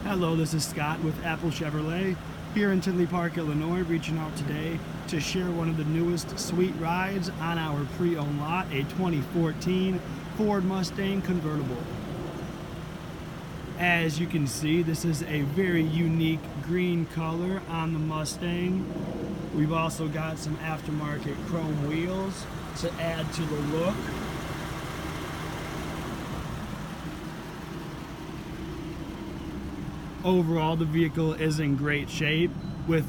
Hello, this is Scott with Apple Chevrolet here in Tinley Park, Illinois, reaching out today to share one of the newest sweet rides on our pre-owned lot, a 2014 Ford Mustang convertible. As you can see, this is a very unique green color on the Mustang. We've also got some aftermarket chrome wheels to add to the look. Overall, the vehicle is in great shape with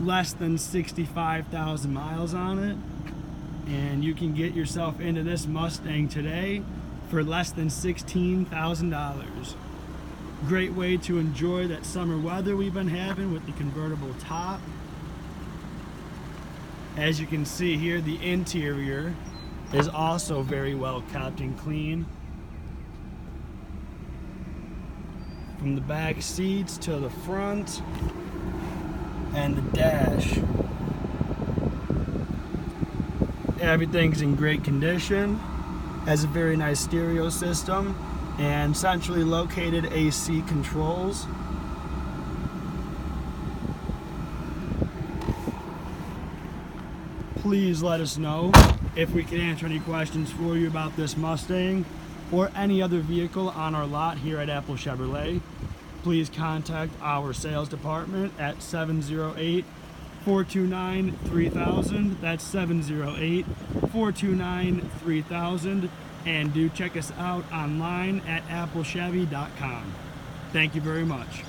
less than 65,000 miles on it, and you can get yourself into this Mustang today for less than $16,000. Great way to enjoy that summer weather we've been having with the convertible top. As you can see here, the interior is also very well kept and clean. From the back seats to the front and the dash, everything's in great condition. Has a very nice stereo system and centrally located AC controls. Please let us know if we can answer any questions for you about this Mustang or any other vehicle on our lot here at Apple Chevrolet. Please contact our sales department at 708-429-3000. That's 708-429-3000. And do check us out online at applechevy.com. Thank you very much.